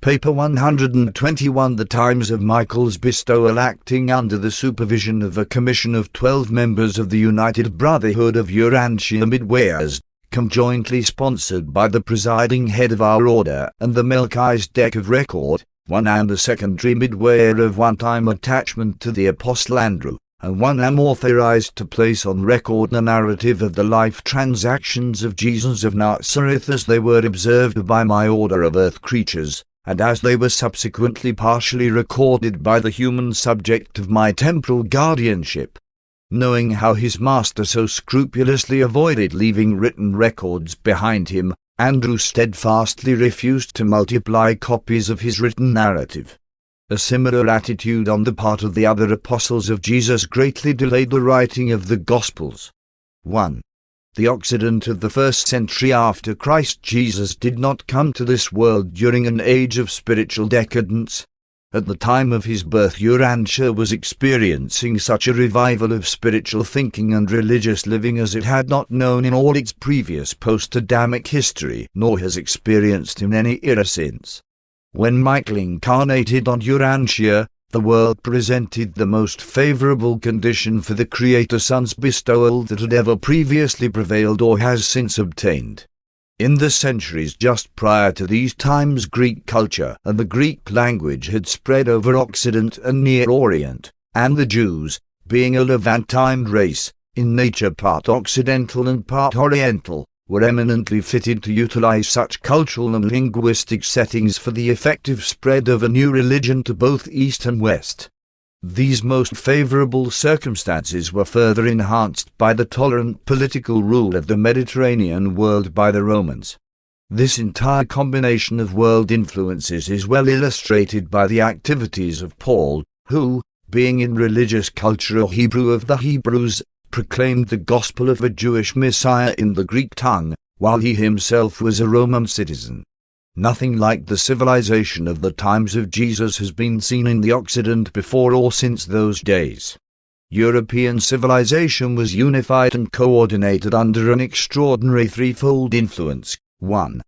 Paper 121. The Times of Michael's Bestowal, acting under the supervision of a commission of 12 members of the United Brotherhood of Urantia Midwayers, conjointly sponsored by the presiding head of our order and the Melchizedek of Record, one and a secondary midwayer of one-time attachment to the Apostle Andrew, and one am authorized to place on record the narrative of the life transactions of Jesus of Nazareth as they were observed by my order of earth creatures, and as they were subsequently partially recorded by the human subject of my temporal guardianship. Knowing how his master so scrupulously avoided leaving written records behind him, Andrew steadfastly refused to multiply copies of his written narrative. A similar attitude on the part of the other apostles of Jesus greatly delayed the writing of the Gospels. 1. The Occident of the 1st century after Christ Jesus did not come to this world during an age of spiritual decadence. At the time of his birth, Urantia was experiencing such a revival of spiritual thinking and religious living as it had not known in all its previous post-Adamic history, nor has experienced in any era since. When Michael incarnated on Urantia, the world presented the most favorable condition for the Creator Son's bestowal that had ever previously prevailed or has since obtained. In the centuries just prior to these times, Greek culture and the Greek language had spread over Occident and Near Orient, and the Jews, being a Levantine race, in nature part Occidental and part Oriental, were eminently fitted to utilize such cultural and linguistic settings for the effective spread of a new religion to both East and West. These most favorable circumstances were further enhanced by the tolerant political rule of the Mediterranean world by the Romans. This entire combination of world influences is well illustrated by the activities of Paul, who, being in religious culture a Hebrew of the Hebrews, proclaimed the gospel of a Jewish Messiah in the Greek tongue, while he himself was a Roman citizen. Nothing like the civilization of the times of Jesus has been seen in the Occident before or since those days. European civilization was unified and coordinated under an extraordinary threefold influence. 1.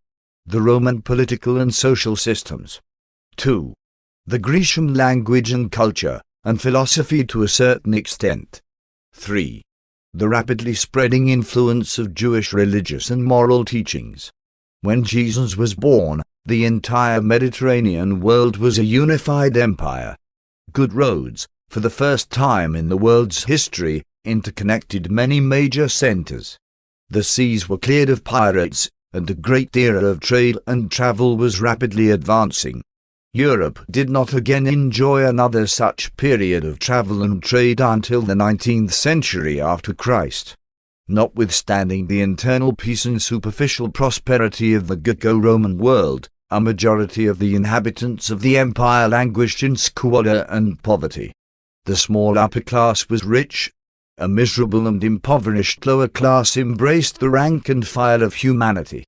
The Roman political and social systems. 2. The Grecian language and culture, and philosophy to a certain extent. 3. The rapidly spreading influence of Jewish religious and moral teachings. When Jesus was born, the entire Mediterranean world was a unified empire. Good roads, for the first time in the world's history, interconnected many major centers. The seas were cleared of pirates, and a great era of trade and travel was rapidly advancing. Europe did not again enjoy another such period of travel and trade until the 19th century after Christ. Notwithstanding the internal peace and superficial prosperity of the Greco-Roman world, a majority of the inhabitants of the empire languished in squalor and poverty. The small upper class was rich. A miserable and impoverished lower class embraced the rank and file of humanity.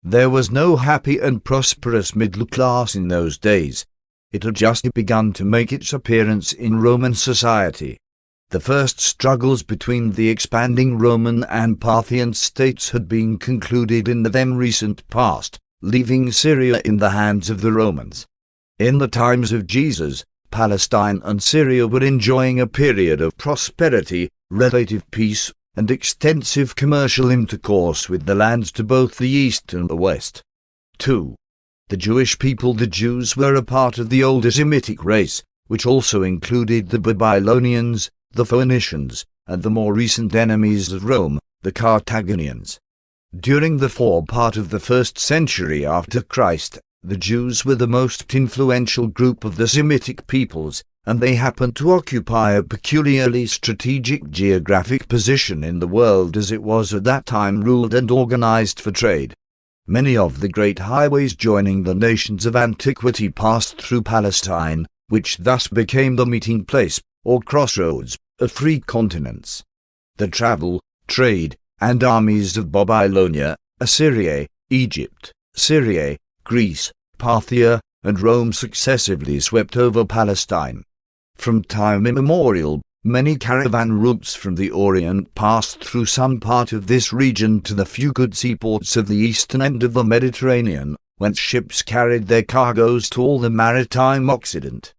There was no happy and prosperous middle class in those days. It had just begun to make its appearance in Roman society. The first struggles between the expanding Roman and Parthian states had been concluded in the then recent past, leaving Syria in the hands of the Romans. In the times of Jesus, Palestine and Syria were enjoying a period of prosperity, relative peace, and extensive commercial intercourse with the lands to both the east and the west. 2. The Jewish people. The Jews were a part of the older Semitic race, which also included the Babylonians, the Phoenicians, and the more recent enemies of Rome, the Carthaginians. During the forepart of the 1st century after Christ, the Jews were the most influential group of the Semitic peoples, and they happened to occupy a peculiarly strategic geographic position in the world as it was at that time ruled and organized for trade. Many of the great highways joining the nations of antiquity passed through Palestine, which thus became the meeting place, or crossroads, of 3 continents. The travel, trade, and armies of Babylonia, Assyria, Egypt, Syria, Greece, Parthia, and Rome successively swept over Palestine. From time immemorial, many caravan routes from the Orient passed through some part of this region to the few good seaports of the eastern end of the Mediterranean, whence ships carried their cargoes to all the maritime Occident.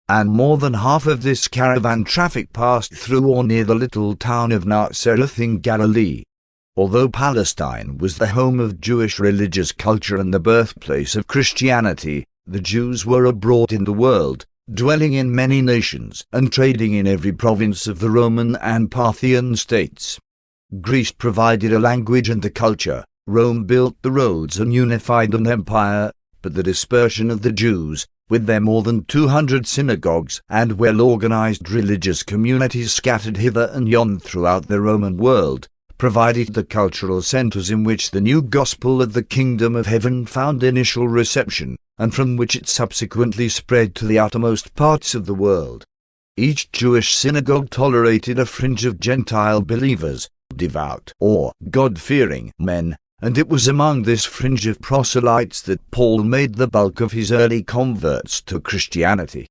And more than half of this caravan traffic passed through or near the little town of Nazareth in Galilee. Although Palestine was the home of Jewish religious culture and the birthplace of Christianity, the Jews were abroad in the world, dwelling in many nations and trading in every province of the Roman and Parthian states. Greece provided a language and a culture, Rome built the roads and unified an empire, but the dispersion of the Jews, with their more than 200 synagogues and well-organized religious communities scattered hither and yon throughout the Roman world, provided the cultural centers in which the new gospel of the kingdom of heaven found initial reception, and from which it subsequently spread to the uttermost parts of the world. Each Jewish synagogue tolerated a fringe of Gentile believers, devout or God-fearing men, and it was among this fringe of proselytes that Paul made the bulk of his early converts to Christianity.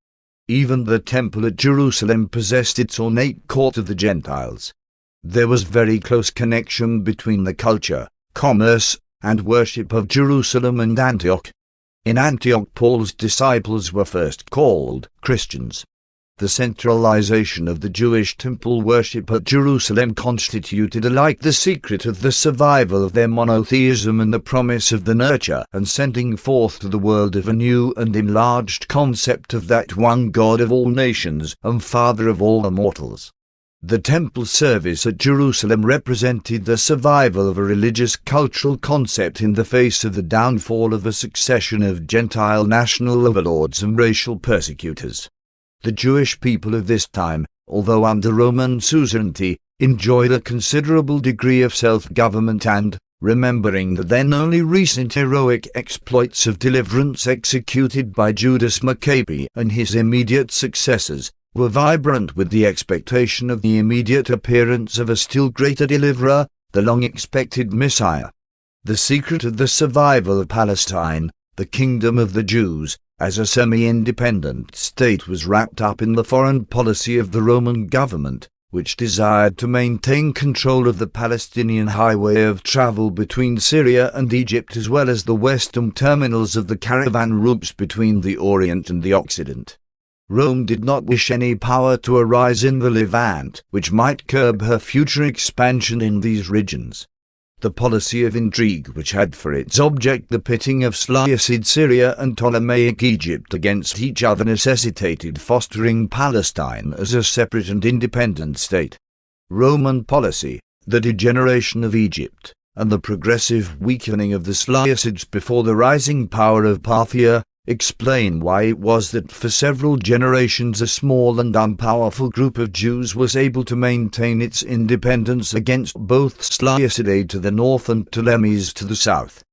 Even the temple at Jerusalem possessed its ornate court of the Gentiles. There was very close connection between the culture, commerce, and worship of Jerusalem and Antioch. In Antioch, Paul's disciples were first called Christians. The centralization of the Jewish temple worship at Jerusalem constituted alike the secret of the survival of their monotheism and the promise of the nurture and sending forth to the world of a new and enlarged concept of that one God of all nations and Father of all immortals. The temple service at Jerusalem represented the survival of a religious cultural concept in the face of the downfall of a succession of Gentile national overlords and racial persecutors. The Jewish people of this time, although under Roman suzerainty, enjoyed a considerable degree of self-government and, remembering the then only recent heroic exploits of deliverance executed by Judas Maccabee and his immediate successors, were vibrant with the expectation of the immediate appearance of a still greater deliverer, the long-expected Messiah. The secret of the survival of Palestine, the kingdom of the Jews, as a semi-independent state was wrapped up in the foreign policy of the Roman government, which desired to maintain control of the Palestinian highway of travel between Syria and Egypt as well as the western terminals of the caravan routes between the Orient and the Occident. Rome did not wish any power to arise in the Levant, which might curb her future expansion in these regions. The policy of intrigue which had for its object the pitting of Seleucid Syria and Ptolemaic Egypt against each other necessitated fostering Palestine as a separate and independent state. Roman policy, the degeneration of Egypt, and the progressive weakening of the Seleucids before the rising power of Parthia, explain why it was that for several generations a small and unpowerful group of Jews was able to maintain its independence against both Seleucidae to the north and Ptolemies to the south.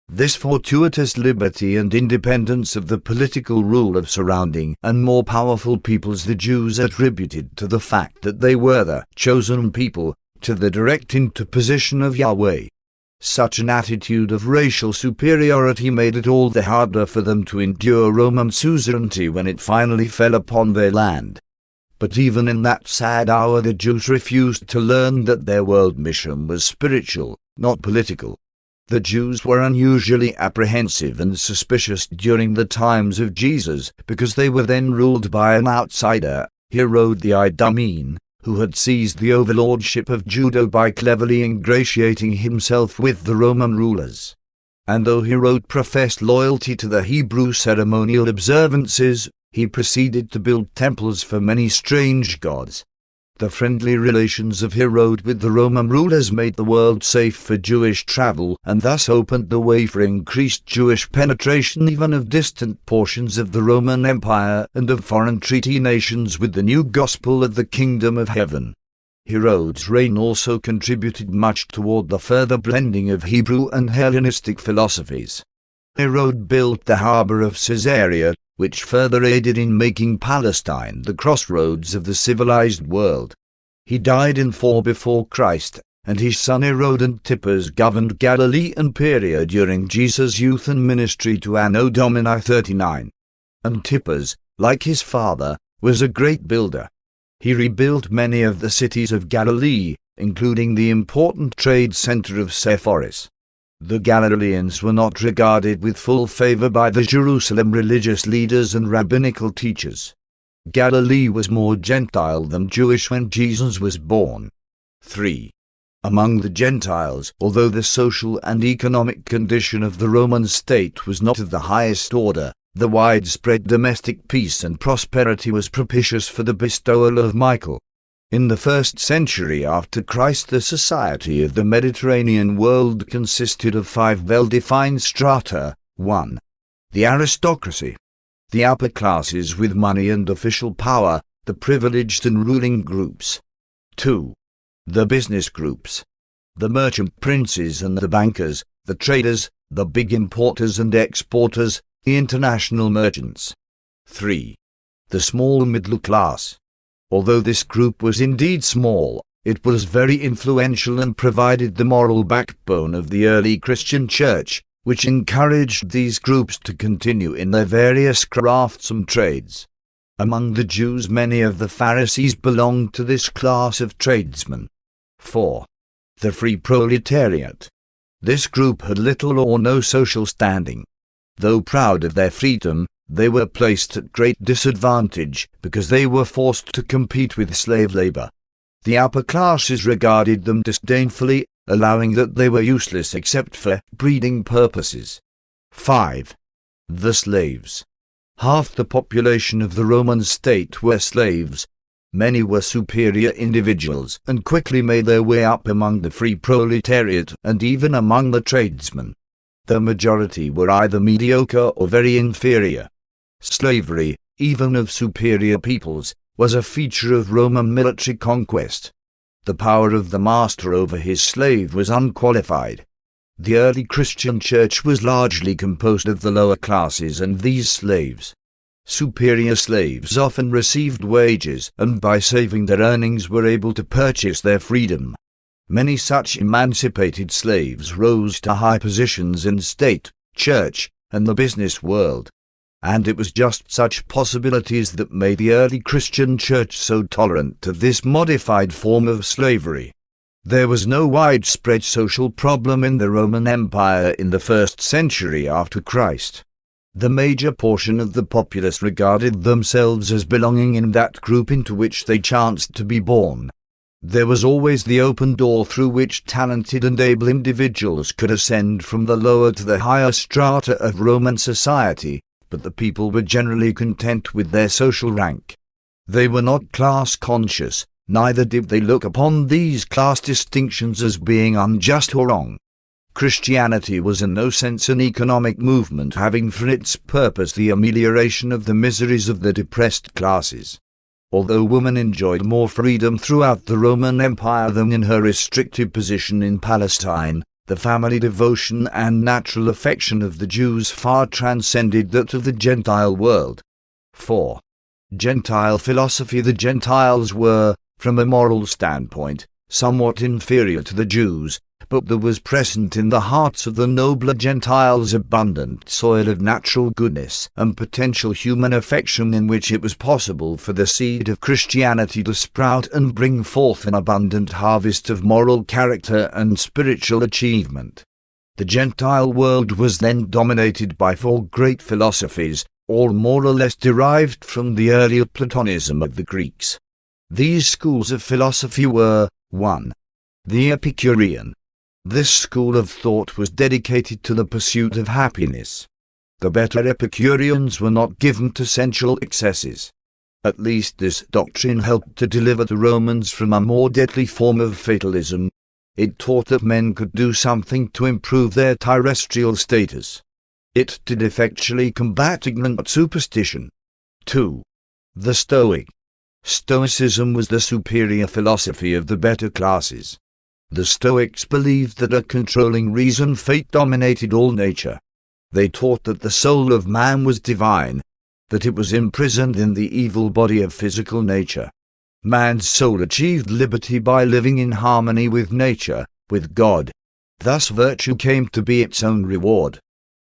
This fortuitous liberty and independence of the political rule of surrounding and more powerful peoples the Jews attributed to the fact that they were the chosen people, to the direct interposition of Yahweh. Such an attitude of racial superiority made it all the harder for them to endure Roman suzerainty when it finally fell upon their land. But even in that sad hour the Jews refused to learn that their world mission was spiritual, not political. The Jews were unusually apprehensive and suspicious during the times of Jesus because they were then ruled by an outsider, Herod the Idumean, who had seized the overlordship of Judah by cleverly ingratiating himself with the Roman rulers. And though Herod professed loyalty to the Hebrew ceremonial observances, he proceeded to build temples for many strange gods. The friendly relations of Herod with the Roman rulers made the world safe for Jewish travel and thus opened the way for increased Jewish penetration even of distant portions of the Roman Empire and of foreign treaty nations with the new gospel of the kingdom of heaven. Herod's reign also contributed much toward the further blending of Hebrew and Hellenistic philosophies. Herod built the harbor of Caesarea, which further aided in making Palestine the crossroads of the civilized world. He died in 4 before Christ, and his son Herod Antipas governed Galilee and Perea during Jesus' youth and ministry to Anno Domini 39. Antipas, like his father, was a great builder. He rebuilt many of the cities of Galilee, including the important trade center of Sepphoris. The Galileans were not regarded with full favor by the Jerusalem religious leaders and rabbinical teachers. Galilee was more Gentile than Jewish when Jesus was born. 3. Among the Gentiles, although the social and economic condition of the Roman state was not of the highest order, the widespread domestic peace and prosperity was propitious for the bestowal of Michael. In the 1st century after Christ, the society of the Mediterranean world consisted of 5 well-defined strata. 1. The aristocracy. The upper classes with money and official power, the privileged and ruling groups. 2. The business groups. The merchant princes and the bankers, the traders, the big importers and exporters, the international merchants. 3. The small middle class. Although this group was indeed small, it was very influential and provided the moral backbone of the early Christian church, which encouraged these groups to continue in their various crafts and trades. Among the Jews, many of the Pharisees belonged to this class of tradesmen. 4. The free proletariat. This group had little or no social standing. Though proud of their freedom, they were placed at great disadvantage because they were forced to compete with slave labor. The upper classes regarded them disdainfully, allowing that they were useless except for breeding purposes. 5. The slaves. Half the population of the Roman state were slaves. Many were superior individuals and quickly made their way up among the free proletariat and even among the tradesmen. The majority were either mediocre or very inferior. Slavery, even of superior peoples, was a feature of Roman military conquest. The power of the master over his slave was unqualified. The early Christian church was largely composed of the lower classes and these slaves. Superior slaves often received wages and by saving their earnings were able to purchase their freedom. Many such emancipated slaves rose to high positions in state, church, and the business world. And it was just such possibilities that made the early Christian church so tolerant to this modified form of slavery. There was no widespread social problem in the Roman Empire in the 1st century after Christ. The major portion of the populace regarded themselves as belonging in that group into which they chanced to be born. There was always the open door through which talented and able individuals could ascend from the lower to the higher strata of Roman society, but the people were generally content with their social rank. They were not class conscious, neither did they look upon these class distinctions as being unjust or wrong. Christianity was in no sense an economic movement having for its purpose the amelioration of the miseries of the depressed classes. Although woman enjoyed more freedom throughout the Roman Empire than in her restricted position in Palestine, the family devotion and natural affection of the Jews far transcended that of the Gentile world. 4. Gentile philosophy. The Gentiles were, from a moral standpoint, somewhat inferior to the Jews, but there was present in the hearts of the nobler Gentiles abundant soil of natural goodness and potential human affection in which it was possible for the seed of Christianity to sprout and bring forth an abundant harvest of moral character and spiritual achievement. The Gentile world was then dominated by 4 great philosophies, all more or less derived from the earlier Platonism of the Greeks. These schools of philosophy were, 1. The Epicurean. This school of thought was dedicated to the pursuit of happiness. The better Epicureans were not given to sensual excesses. At least this doctrine helped to deliver the Romans from a more deadly form of fatalism. It taught that men could do something to improve their terrestrial status. It did effectually combat ignorant superstition. 2. The Stoic. Stoicism was the superior philosophy of the better classes. The Stoics believed that a controlling reason fate dominated all nature. They taught that the soul of man was divine, that it was imprisoned in the evil body of physical nature. Man's soul achieved liberty by living in harmony with nature, with God. Thus virtue came to be its own reward.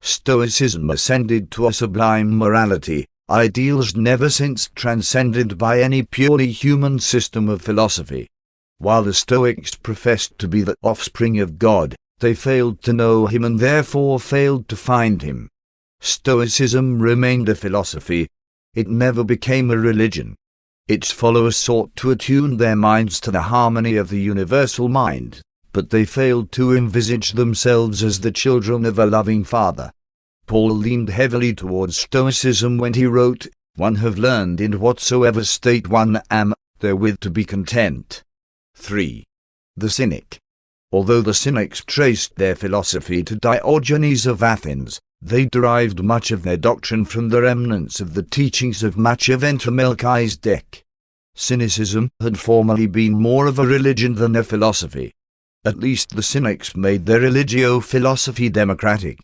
Stoicism ascended to a sublime morality, ideals never since transcended by any purely human system of philosophy. While the Stoics professed to be the offspring of God, They failed to know him and therefore failed to find him. Stoicism remained a philosophy. It never became a religion. Its followers sought to attune their minds to the harmony of the universal mind, but they failed to envisage themselves as the children of a loving Father. Paul leaned heavily towards Stoicism when he wrote, "One have learned in whatsoever state one am, therewith to be content." 3. The Cynic. Although the Cynics traced their philosophy to Diogenes of Athens, they derived much of their doctrine from the remnants of the teachings of Machiavellian Melchizedek. Cynicism had formerly been more of a religion than a philosophy. At least the Cynics made their religio-philosophy democratic.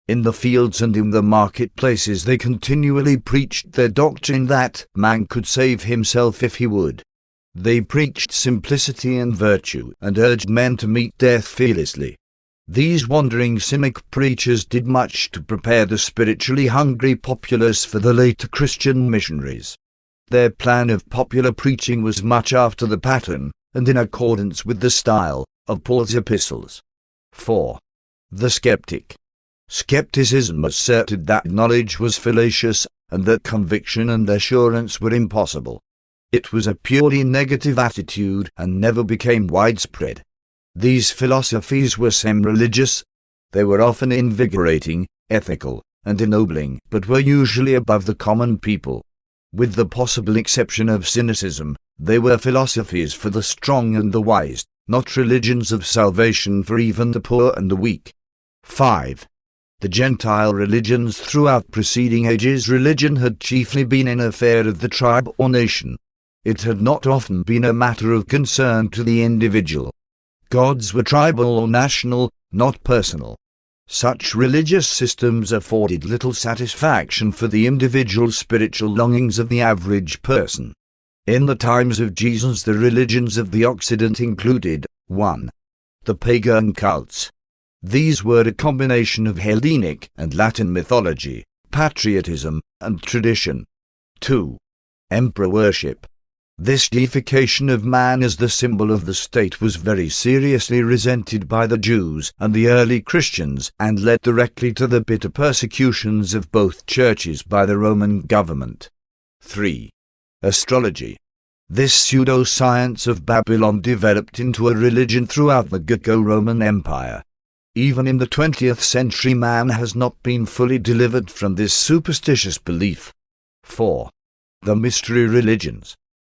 In the fields and in the marketplaces they continually preached their doctrine that man could save himself if he would. They preached simplicity and virtue and urged men to meet death fearlessly. These wandering Cynic preachers did much to prepare the spiritually hungry populace for the later Christian missionaries. Their plan of popular preaching was much after the pattern, and in accordance with the style, of Paul's epistles. 4. The Skeptic. Skepticism asserted that knowledge was fallacious, and that conviction and assurance were impossible. It was a purely negative attitude and never became widespread. These philosophies were semi-religious. They were often invigorating, ethical, and ennobling, but were usually above the common people. With the possible exception of cynicism, they were philosophies for the strong and the wise, not religions of salvation for even the poor and the weak. 5. The Gentile religions. Throughout preceding ages, religion had chiefly been an affair of the tribe or nation. It had not often been a matter of concern to the individual. Gods were tribal or national, not personal. Such religious systems afforded little satisfaction for the individual spiritual longings of the average person. In the times of Jesus, the religions of the Occident included 1. The pagan cults. These were a combination of Hellenic and Latin mythology, patriotism, and tradition. 2. Emperor worship. This deification of man as the symbol of the state was very seriously resented by the Jews and the early Christians, and led directly to the bitter persecutions of both churches by the Roman government. 3. Astrology. This pseudo-science of Babylon developed into a religion throughout the Greco-Roman Empire. Even in the 20th century, man has not been fully delivered from this superstitious belief. 4. The mystery religions.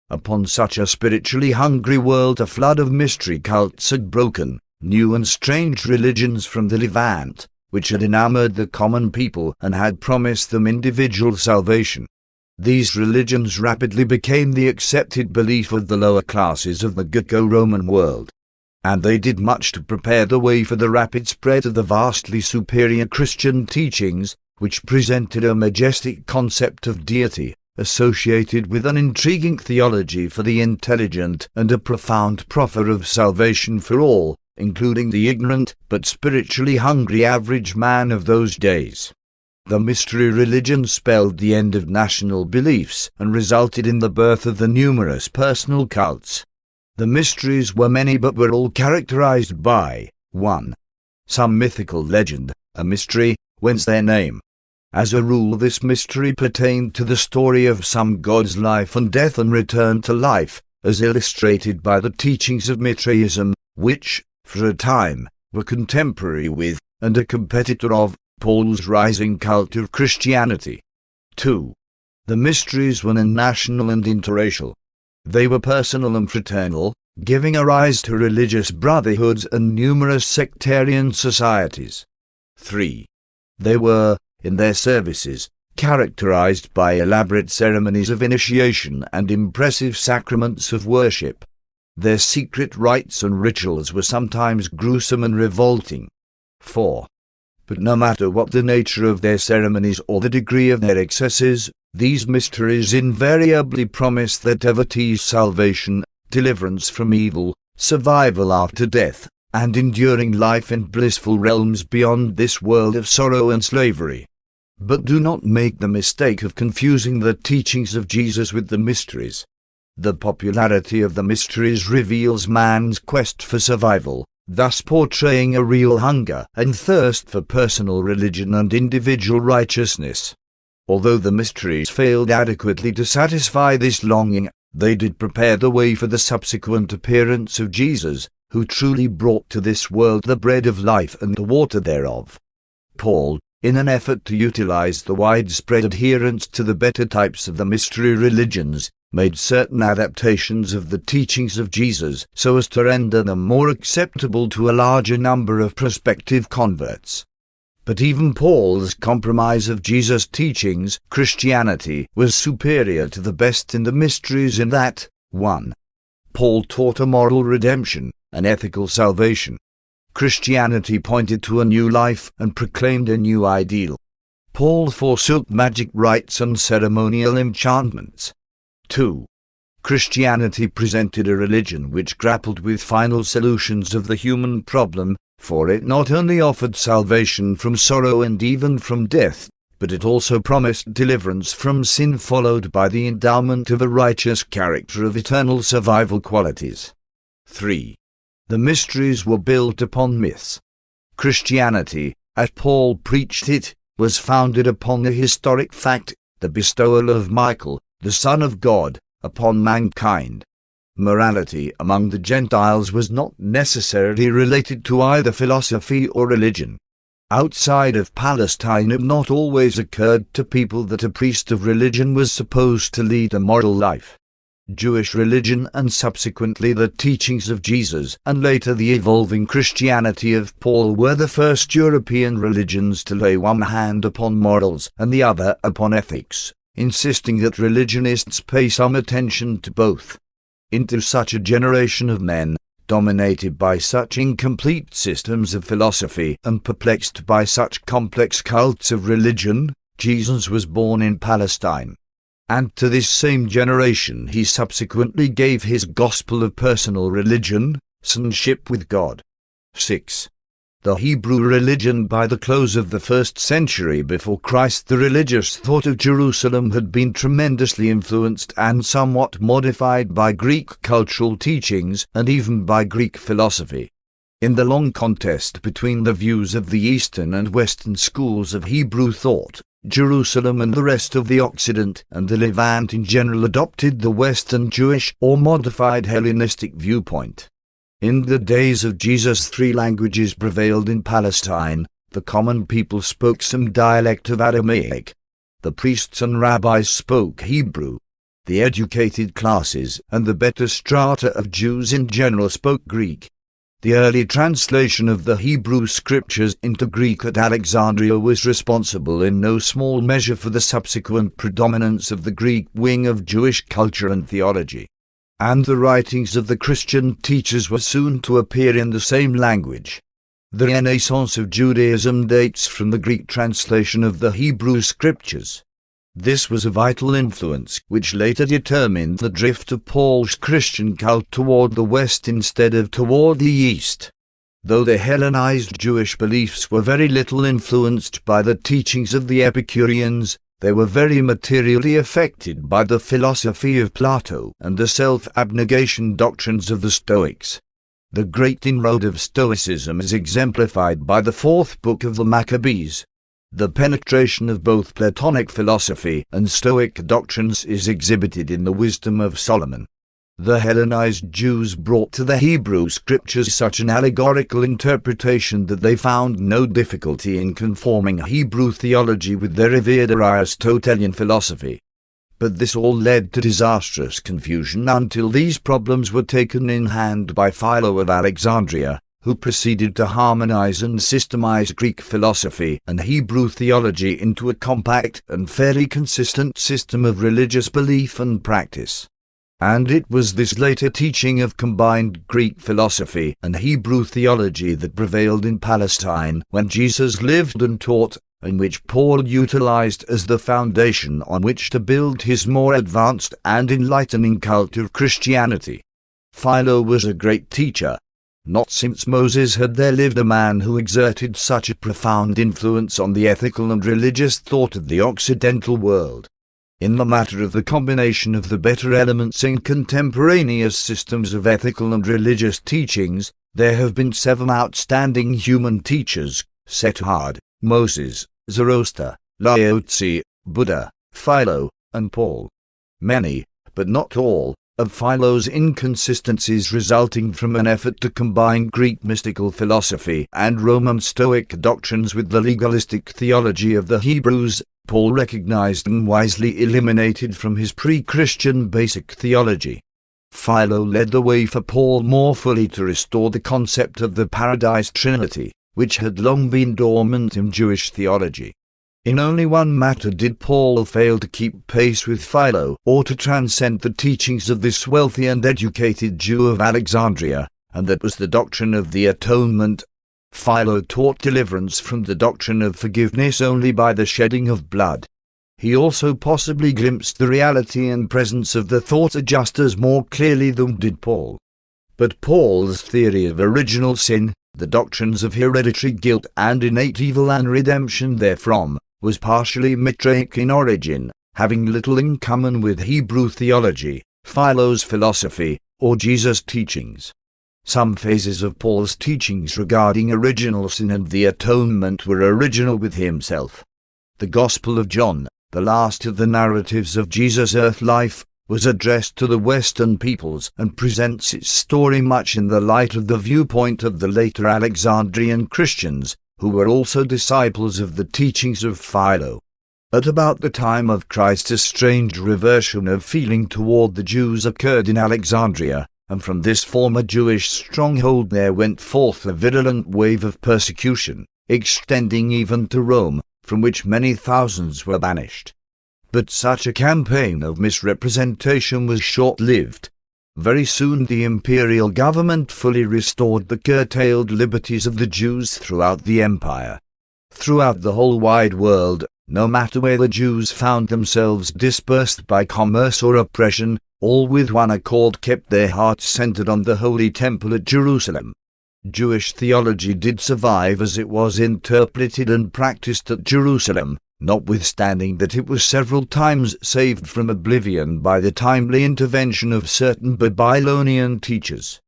Upon such a spiritually hungry world, a flood of mystery cults had broken, new and strange religions from the Levant, which had enamored the common people and had promised them individual salvation. These religions rapidly became the accepted belief of the lower classes of the Greco-Roman world, and they did much to prepare the way for the rapid spread of the vastly superior Christian teachings, which presented a majestic concept of deity, associated with an intriguing theology for the intelligent and a profound proffer of salvation for all, including the ignorant but spiritually hungry average man of those days. The mystery religion spelled the end of national beliefs and resulted in the birth of the numerous personal cults. The mysteries were many but were all characterized by 1. Some mythical legend, a mystery, whence their name. As a rule, this mystery pertained to the story of some god's life and death and return to life, as illustrated by the teachings of Mithraism, which, for a time, were contemporary with, and a competitor of, Paul's rising cult of Christianity. 2. The mysteries were national and interracial. They were personal and fraternal, giving a rise to religious brotherhoods and numerous sectarian societies. 3. They were, in their services, characterized by elaborate ceremonies of initiation and impressive sacraments of worship. Their secret rites and rituals were sometimes gruesome and revolting. 4. But no matter what the nature of their ceremonies or the degree of their excesses, these mysteries invariably promise their devotees salvation, deliverance from evil, survival after death, and enduring life in blissful realms beyond this world of sorrow and slavery. But do not make the mistake of confusing the teachings of Jesus with the mysteries. The popularity of the mysteries reveals man's quest for survival, thus portraying a real hunger and thirst for personal religion and individual righteousness. Although the mysteries failed adequately to satisfy this longing, they did prepare the way for the subsequent appearance of Jesus, who truly brought to this world the bread of life and the water thereof. Paul, in an effort to utilize the widespread adherence to the better types of the mystery religions, made certain adaptations of the teachings of Jesus so as to render them more acceptable to a larger number of prospective converts. But even Paul's compromise of Jesus' teachings, Christianity, was superior to the best in the mysteries in that, 1. Paul taught a moral redemption, an ethical salvation. Christianity pointed to a new life and proclaimed a new ideal. Paul forsook magic rites and ceremonial enchantments. 2. Christianity presented a religion which grappled with final solutions of the human problem, for it not only offered salvation from sorrow and even from death, but it also promised deliverance from sin followed by the endowment of a righteous character of eternal survival qualities. 3. The mysteries were built upon myths. Christianity, as Paul preached it, was founded upon the historic fact, the bestowal of Michael, the Son of God, upon mankind. Morality among the Gentiles was not necessarily related to either philosophy or religion. Outside of Palestine, it not always occurred to people that a priest of religion was supposed to lead a moral life. Jewish religion and subsequently the teachings of Jesus and later the evolving Christianity of Paul were the first European religions to lay one hand upon morals and the other upon ethics, insisting that religionists pay some attention to both. Into such a generation of men, dominated by such incomplete systems of philosophy and perplexed by such complex cults of religion, Jesus was born in Palestine. And to this same generation he subsequently gave his gospel of personal religion, sonship with God. 6. The Hebrew religion. By the close of the 1st century before Christ, the religious thought of Jerusalem had been tremendously influenced and somewhat modified by Greek cultural teachings and even by Greek philosophy. In the long contest between the views of the Eastern and Western schools of Hebrew thought, Jerusalem and the rest of the Occident and the Levant in general adopted the Western Jewish or modified Hellenistic viewpoint. In the days of Jesus, 3 languages prevailed in Palestine. The common people spoke some dialect of Aramaic. The priests and rabbis spoke Hebrew. The educated classes and the better strata of Jews in general spoke Greek. The early translation of the Hebrew scriptures into Greek at Alexandria was responsible in no small measure for the subsequent predominance of the Greek wing of Jewish culture and theology. And the writings of the Christian teachers were soon to appear in the same language. The Renaissance of Judaism dates from the Greek translation of the Hebrew scriptures. This was a vital influence which later determined the drift of Paul's Christian cult toward the West instead of toward the East. Though the Hellenized Jewish beliefs were very little influenced by the teachings of the Epicureans, they were very materially affected by the philosophy of Plato and the self-abnegation doctrines of the Stoics. The great inroad of Stoicism is exemplified by the 4th book of the Maccabees. The penetration of both Platonic philosophy and Stoic doctrines is exhibited in the wisdom of Solomon. The Hellenized Jews brought to the Hebrew scriptures such an allegorical interpretation that they found no difficulty in conforming Hebrew theology with their revered Aristotelian philosophy. But this all led to disastrous confusion until these problems were taken in hand by Philo of Alexandria, who proceeded to harmonize and systemize Greek philosophy and Hebrew theology into a compact and fairly consistent system of religious belief and practice. And it was this later teaching of combined Greek philosophy and Hebrew theology that prevailed in Palestine when Jesus lived and taught, and which Paul utilized as the foundation on which to build his more advanced and enlightening cult of Christianity. Philo was a great teacher. Not since Moses had there lived a man who exerted such a profound influence on the ethical and religious thought of the Occidental world. In the matter of the combination of the better elements in contemporaneous systems of ethical and religious teachings, There have been 7 outstanding human teachers: Setard, Moses, Zoroaster, Lao Tzu, Buddha, Philo, and Paul. Many, but not all, of Philo's inconsistencies resulting from an effort to combine Greek mystical philosophy and Roman Stoic doctrines with the legalistic theology of the Hebrews, Paul recognized and wisely eliminated from his pre-Christian basic theology. Philo led the way for Paul more fully to restore the concept of the Paradise Trinity, which had long been dormant in Jewish theology. In only one matter did Paul fail to keep pace with Philo, or to transcend the teachings of this wealthy and educated Jew of Alexandria, and that was the doctrine of the atonement. Philo taught deliverance from the doctrine of forgiveness only by the shedding of blood. He also possibly glimpsed the reality and presence of the thought adjusters more clearly than did Paul. But Paul's theory of original sin, the doctrines of hereditary guilt and innate evil and redemption therefrom, was partially Mitraic in origin, having little in common with Hebrew theology, Philo's philosophy, or Jesus' teachings. Some phases of Paul's teachings regarding original sin and the atonement were original with himself. The Gospel of John, the last of the narratives of Jesus' earth life, was addressed to the Western peoples and presents its story much in the light of the viewpoint of the later Alexandrian Christians, who were also disciples of the teachings of Philo. At about the time of Christ, a strange reversion of feeling toward the Jews occurred in Alexandria, and from this former Jewish stronghold there went forth a virulent wave of persecution, extending even to Rome, from which many thousands were banished. But such a campaign of misrepresentation was short-lived. Very soon the imperial government fully restored the curtailed liberties of the Jews throughout the empire. Throughout the whole wide world, no matter where the Jews found themselves dispersed by commerce or oppression, all with one accord kept their hearts centered on the Holy Temple at Jerusalem. Jewish theology did survive as it was interpreted and practiced at Jerusalem, notwithstanding that it was several times saved from oblivion by the timely intervention of certain Babylonian teachers.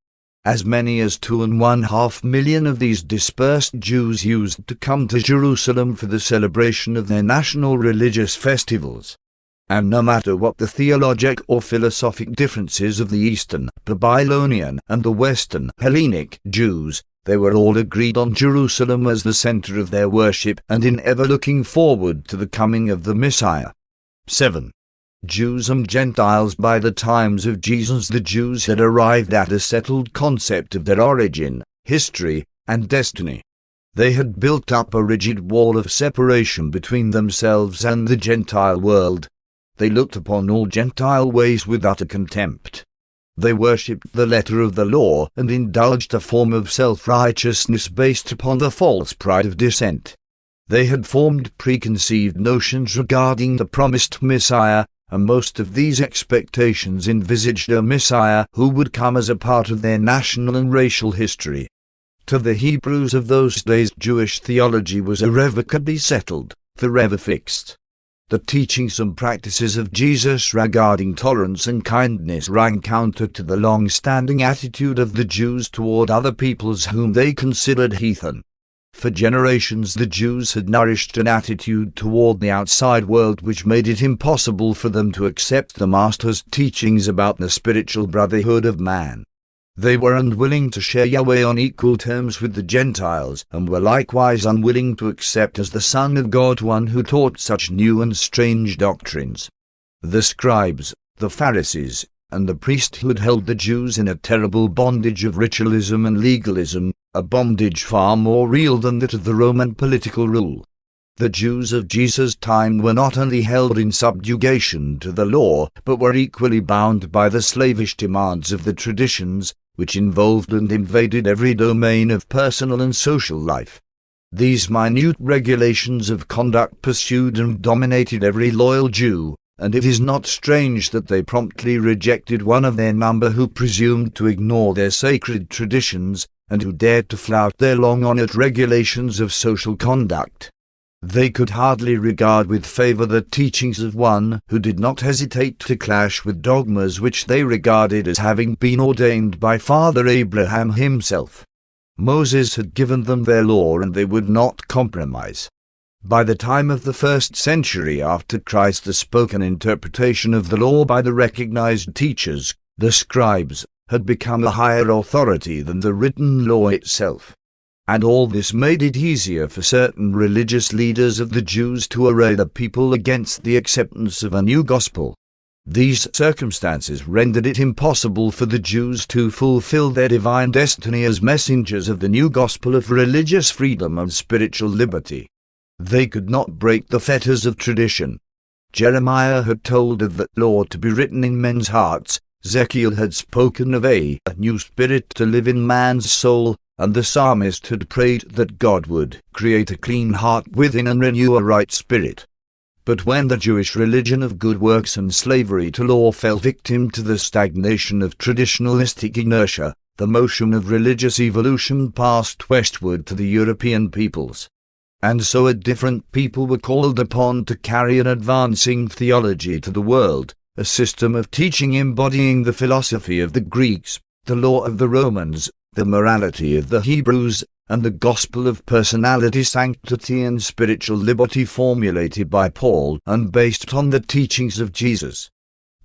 As many as 2.5 million of these dispersed Jews used to come to Jerusalem for the celebration of their national religious festivals. And no matter what the theologic or philosophic differences of the Eastern Babylonian and the Western Hellenic Jews, they were all agreed on Jerusalem as the center of their worship and in ever looking forward to the coming of the Messiah. 7. Jews and Gentiles. By the times of Jesus, the Jews had arrived at a settled concept of their origin, history, and destiny. They had built up a rigid wall of separation between themselves and the Gentile world. They looked upon all Gentile ways with utter contempt. They worshipped the letter of the law and indulged a form of self-righteousness based upon the false pride of descent. They had formed preconceived notions regarding the promised Messiah, and most of these expectations envisaged a Messiah who would come as a part of their national and racial history. To the Hebrews of those days, Jewish theology was irrevocably settled, forever fixed. The teachings and practices of Jesus regarding tolerance and kindness ran counter to the long-standing attitude of the Jews toward other peoples whom they considered heathen. For generations the Jews had nourished an attitude toward the outside world which made it impossible for them to accept the Master's teachings about the spiritual brotherhood of man. They were unwilling to share Yahweh on equal terms with the Gentiles, and were likewise unwilling to accept as the Son of God one who taught such new and strange doctrines. The scribes, the Pharisees, and the priesthood held the Jews in a terrible bondage of ritualism and legalism, a bondage far more real than that of the Roman political rule. The Jews of Jesus' time were not only held in subjugation to the law, but were equally bound by the slavish demands of the traditions, which involved and invaded every domain of personal and social life. These minute regulations of conduct pursued and dominated every loyal Jew, and it is not strange that they promptly rejected one of their number who presumed to ignore their sacred traditions, and who dared to flout their long-honored regulations of social conduct. They could hardly regard with favor the teachings of one who did not hesitate to clash with dogmas which they regarded as having been ordained by Father Abraham himself. Moses had given them their law and they would not compromise. By the time of the 1st century after Christ, the spoken interpretation of the law by the recognized teachers, the scribes, had become a higher authority than the written law itself. And all this made it easier for certain religious leaders of the Jews to array the people against the acceptance of a new gospel. These circumstances rendered it impossible for the Jews to fulfill their divine destiny as messengers of the new gospel of religious freedom and spiritual liberty. They could not break the fetters of tradition. Jeremiah had told of that law to be written in men's hearts, Ezekiel had spoken of a new spirit to live in man's soul, and the psalmist had prayed that God would create a clean heart within and renew a right spirit. But when the Jewish religion of good works and slavery to law fell victim to the stagnation of traditionalistic inertia, the motion of religious evolution passed westward to the European peoples. And so a different people were called upon to carry an advancing theology to the world, a system of teaching embodying the philosophy of the Greeks, the law of the Romans, the morality of the Hebrews, and the gospel of personality, sanctity and spiritual liberty formulated by Paul and based on the teachings of Jesus.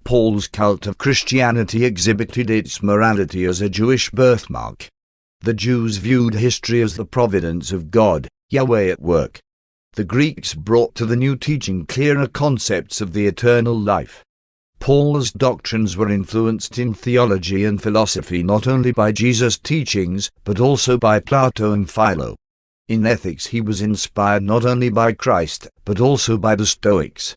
Paul's cult of Christianity exhibited its morality as a Jewish birthmark. The Jews viewed history as the providence of God, Yahweh at work. The Greeks brought to the new teaching clearer concepts of the eternal life. Paul's doctrines were influenced in theology and philosophy not only by Jesus' teachings, but also by Plato and Philo. In ethics he was inspired not only by Christ, but also by the Stoics.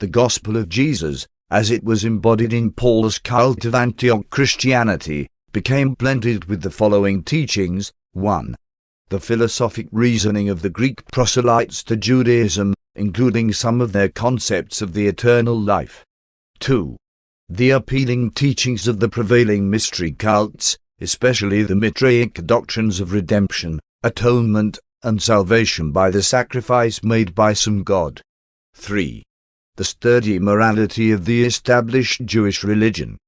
The gospel of Jesus, as it was embodied in Paul's cult of Antioch Christianity, became blended with the following teachings. 1. The philosophic reasoning of the Greek proselytes to Judaism, including some of their concepts of the eternal life. 2. The appealing teachings of the prevailing mystery cults, especially the Mitraic doctrines of redemption, atonement, and salvation by the sacrifice made by some god. 3. The sturdy morality of the established Jewish religion.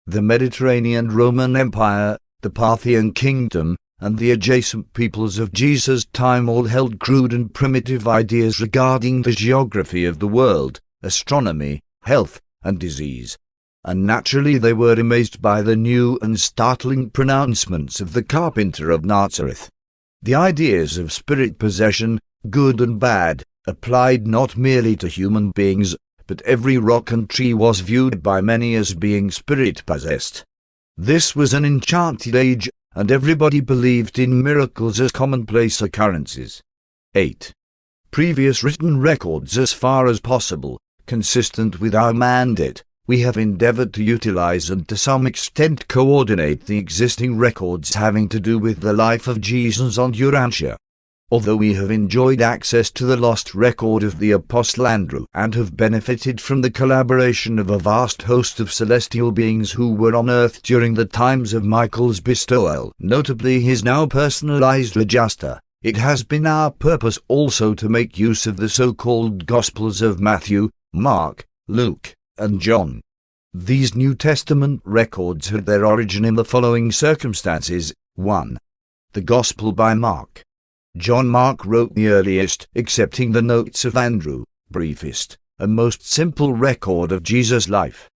The Mediterranean Roman Empire, the Parthian kingdom, and the adjacent peoples of Jesus' time all held crude and primitive ideas regarding the geography of the world, astronomy, health, and disease. And naturally they were amazed by the new and startling pronouncements of the carpenter of Nazareth. The ideas of spirit possession, good and bad, applied not merely to human beings, but every rock and tree was viewed by many as being spirit-possessed. This was an enchanted age, and everybody believed in miracles as commonplace occurrences. 8. Previous written records as far as possible, consistent with our mandate, we have endeavored to utilize and to some extent coordinate the existing records having to do with the life of Jesus on Urantia. Although we have enjoyed access to the lost record of the Apostle Andrew and have benefited from the collaboration of a vast host of celestial beings who were on earth during the times of Michael's bestowal, notably his now personalized adjuster, it has been our purpose also to make use of the so-called Gospels of Matthew, Mark, Luke, and John. These New Testament records had their origin in the following circumstances. 1. The Gospel by Mark. John Mark wrote the earliest, excepting the notes of Andrew, briefest, and most simple record of Jesus' life.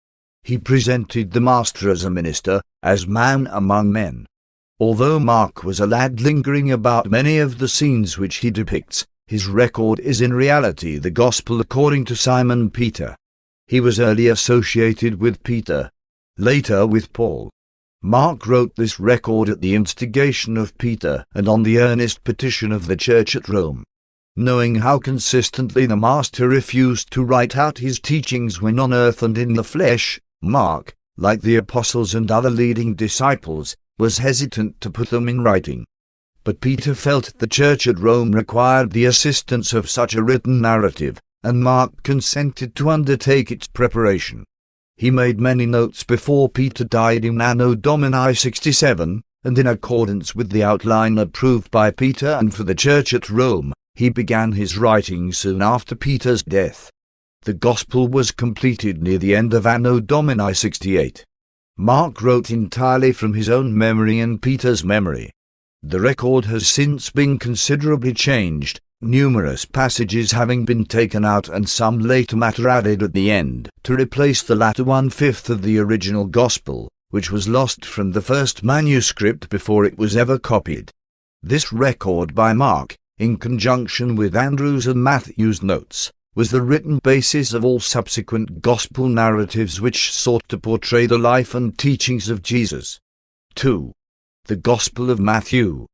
He presented the Master as a minister, as man among men. Although Mark was a lad lingering about many of the scenes which he depicts, his record is in reality the Gospel according to Simon Peter. He was early associated with Peter, later with Paul. Mark wrote this record at the instigation of Peter and on the earnest petition of the church at Rome. Knowing how consistently the Master refused to write out his teachings when on earth and in the flesh, Mark, like the apostles and other leading disciples, was hesitant to put them in writing. But Peter felt the church at Rome required the assistance of such a written narrative, and Mark consented to undertake its preparation. He made many notes before Peter died in Anno Domini 67, and in accordance with the outline approved by Peter and for the church at Rome, he began his writing soon after Peter's death. The Gospel was completed near the end of Anno Domini 68. Mark wrote entirely from his own memory and Peter's memory. The record has since been considerably changed, numerous passages having been taken out and some later matter added at the end to replace the latter 1/5 of the original Gospel, which was lost from the first manuscript before it was ever copied. This record by Mark, in conjunction with Andrew's and Matthew's notes, was the written basis of all subsequent Gospel narratives which sought to portray the life and teachings of Jesus. 2. The Gospel of Matthew.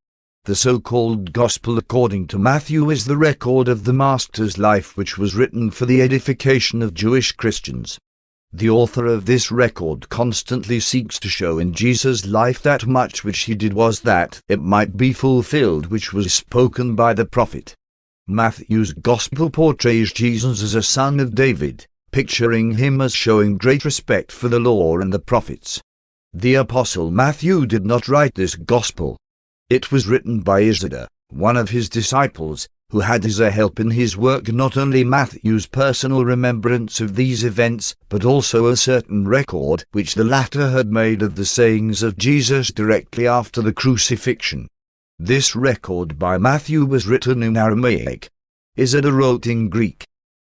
The so-called Gospel according to Matthew is the record of the Master's life which was written for the edification of Jewish Christians. The author of this record constantly seeks to show in Jesus' life that much which he did was that it might be fulfilled which was spoken by the prophet. Matthew's Gospel portrays Jesus as a son of David, picturing him as showing great respect for the law and the prophets. The Apostle Matthew did not write this Gospel. It was written by Isidore, one of his disciples, who had as a help in his work not only Matthew's personal remembrance of these events, but also a certain record which the latter had made of the sayings of Jesus directly after the crucifixion. This record by Matthew was written in Aramaic. Isidore wrote in Greek.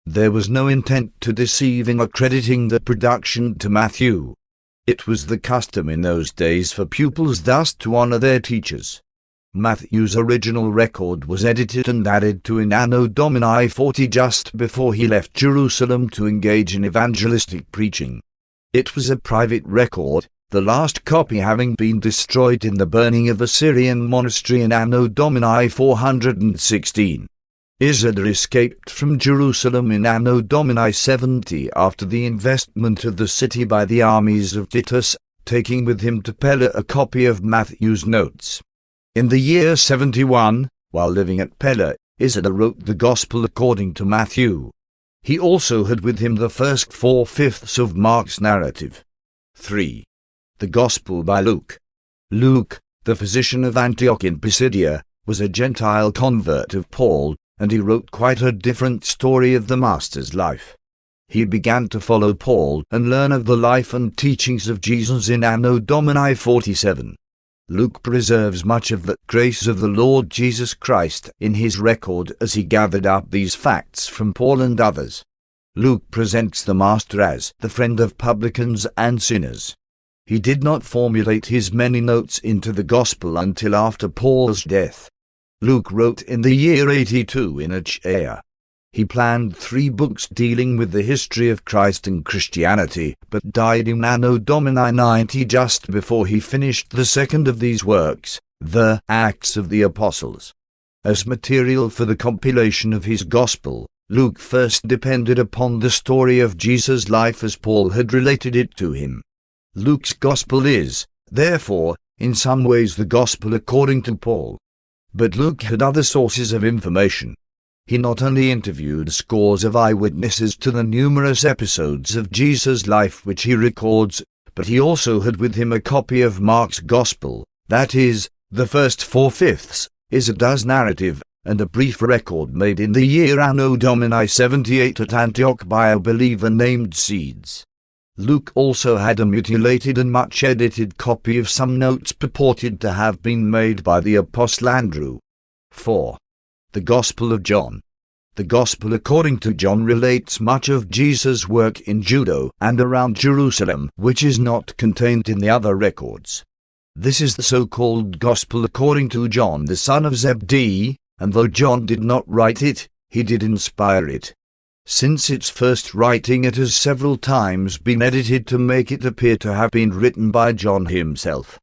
There was no intent to deceive in accrediting the production to Matthew. It was the custom in those days for pupils thus to honor their teachers. Matthew's original record was edited and added to in Anno Domini 40 just before he left Jerusalem to engage in evangelistic preaching. It was a private record, the last copy having been destroyed in the burning of a Syrian monastery in Anno Domini 416. Isidore escaped from Jerusalem in Anno Domini 70 after the investment of the city by the armies of Titus, taking with him to Pella a copy of Matthew's notes. In the year 71, while living at Pella, Isidore wrote the Gospel according to Matthew. He also had with him the first 4/5 of Mark's narrative. 3. The Gospel by Luke. Luke, the physician of Antioch in Pisidia, was a Gentile convert of Paul, and he wrote quite a different story of the Master's life. He began to follow Paul and learn of the life and teachings of Jesus in Anno Domini 47. Luke preserves much of the grace of the Lord Jesus Christ in his record as he gathered up these facts from Paul and others. Luke presents the Master as the friend of publicans and sinners. He did not formulate his many notes into the Gospel until after Paul's death. Luke wrote in the year 82 in Achaia. He planned 3 books dealing with the history of Christ and Christianity, but died in Anno Domini 90 just before he finished the second of these works, the Acts of the Apostles. As material for the compilation of his Gospel, Luke first depended upon the story of Jesus' life as Paul had related it to him. Luke's Gospel is, therefore, in some ways the Gospel according to Paul. But Luke had other sources of information. He not only interviewed scores of eyewitnesses to the numerous episodes of Jesus' life which he records, but he also had with him a copy of Mark's Gospel, that is, the first 4/5, Isidore's narrative, and a brief record made in the year Anno Domini 78 at Antioch by a believer named Seeds. Luke also had a mutilated and much edited copy of some notes purported to have been made by the Apostle Andrew. 4. The Gospel of John. The Gospel according to John relates much of Jesus' work in Judea and around Jerusalem, which is not contained in the other records. This is the so-called Gospel according to John the son of Zebedee, and though John did not write it, he did inspire it. Since its first writing it has several times been edited to make it appear to have been written by John himself.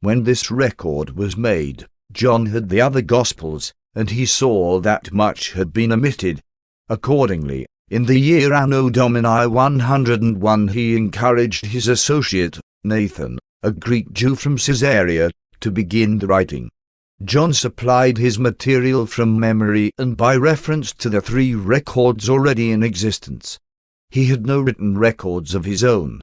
When this record was made, John had the other Gospels, and he saw that much had been omitted. Accordingly, in the year Anno Domini 101 he encouraged his associate, Nathan, a Greek Jew from Caesarea, to begin the writing. John supplied his material from memory and by reference to the 3 records already in existence. He had no written records of his own.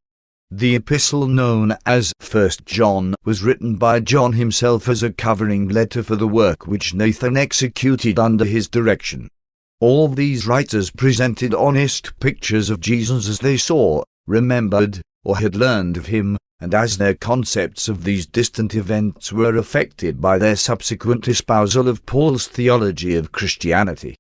The epistle known as 1 John was written by John himself as a covering letter for the work which Nathan executed under his direction. All these writers presented honest pictures of Jesus as they saw, remembered, or had learned of him, and as their concepts of these distant events were affected by their subsequent espousal of Paul's theology of Christianity.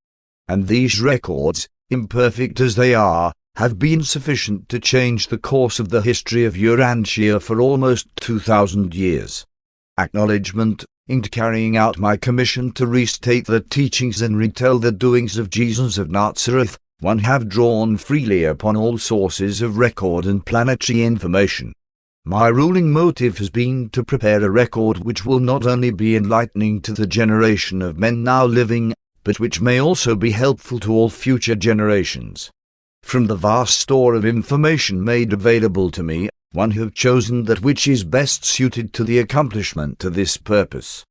And these records, imperfect as they are, have been sufficient to change the course of the history of Urantia for almost 2,000 years. Acknowledgement, in carrying out my commission to restate the teachings and retell the doings of Jesus of Nazareth, one have drawn freely upon all sources of record and planetary information. My ruling motive has been to prepare a record which will not only be enlightening to the generation of men now living, but which may also be helpful to all future generations. From the vast store of information made available to me, one have chosen that which is best suited to the accomplishment of this purpose.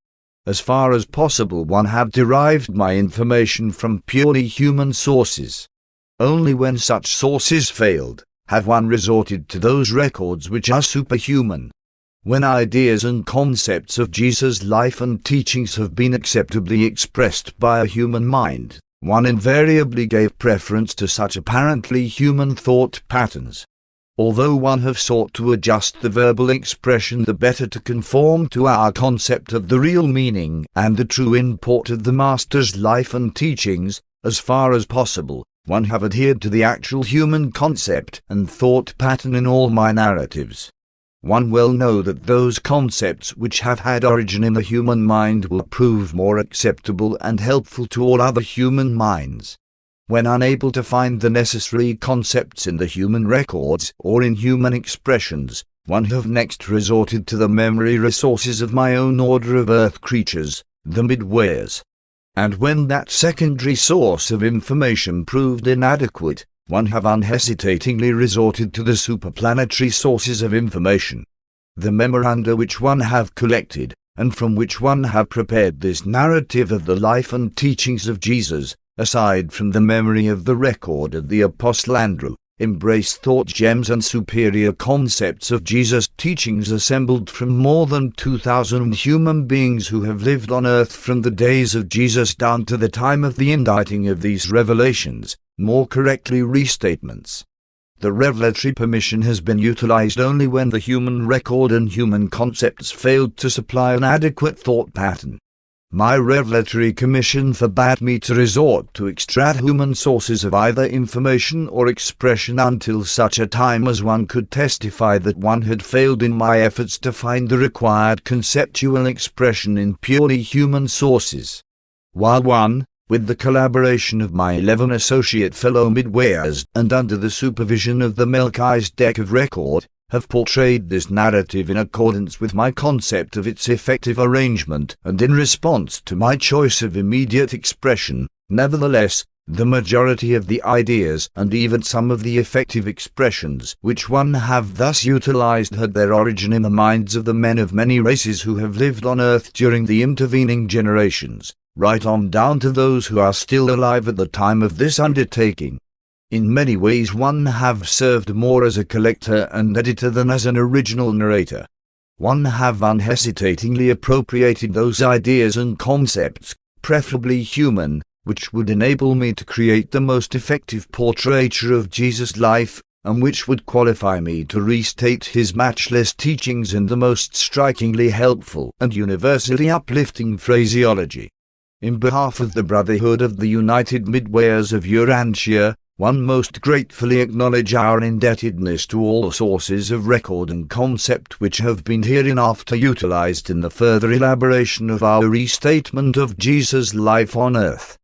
As far as possible, one have derived my information from purely human sources. Only when such sources failed, have one resorted to those records which are superhuman. When ideas and concepts of Jesus' life and teachings have been acceptably expressed by a human mind, one invariably gave preference to such apparently human thought patterns. Although one have sought to adjust the verbal expression the better to conform to our concept of the real meaning and the true import of the Master's life and teachings, as far as possible, one have adhered to the actual human concept and thought pattern in all my narratives. One well know that those concepts which have had origin in the human mind will prove more acceptable and helpful to all other human minds. When unable to find the necessary concepts in the human records or in human expressions, one have next resorted to the memory resources of my own order of earth creatures, the midways. And when that secondary source of information proved inadequate, one have unhesitatingly resorted to the superplanetary sources of information. The memoranda which one have collected, and from which one have prepared this narrative of the life and teachings of Jesus, aside from the memory of the record of the Apostle Andrew, embrace thought gems and superior concepts of Jesus' teachings assembled from more than 2,000 human beings who have lived on earth from the days of Jesus down to the time of the inditing of these revelations, more correctly restatements. The revelatory permission has been utilized only when the human record and human concepts failed to supply an adequate thought pattern. My revelatory commission forbade me to resort to extra-human sources of either information or expression until such a time as one could testify that one had failed in my efforts to find the required conceptual expression in purely human sources. While one, with the collaboration of my 11 associate fellow midwayers and under the supervision of the Melchizedek of record, have portrayed this narrative in accordance with my concept of its effective arrangement and in response to my choice of immediate expression, nevertheless, the majority of the ideas and even some of the effective expressions which one have thus utilized had their origin in the minds of the men of many races who have lived on earth during the intervening generations, right on down to those who are still alive at the time of this undertaking. In many ways one have served more as a collector and editor than as an original narrator. One have unhesitatingly appropriated those ideas and concepts, preferably human, which would enable me to create the most effective portraiture of Jesus' life, and which would qualify me to restate his matchless teachings in the most strikingly helpful and universally uplifting phraseology. In behalf of the Brotherhood of the United Midwayers of Urantia, one most gratefully acknowledge our indebtedness to all sources of record and concept which have been hereinafter utilized in the further elaboration of our restatement of Jesus' life on earth.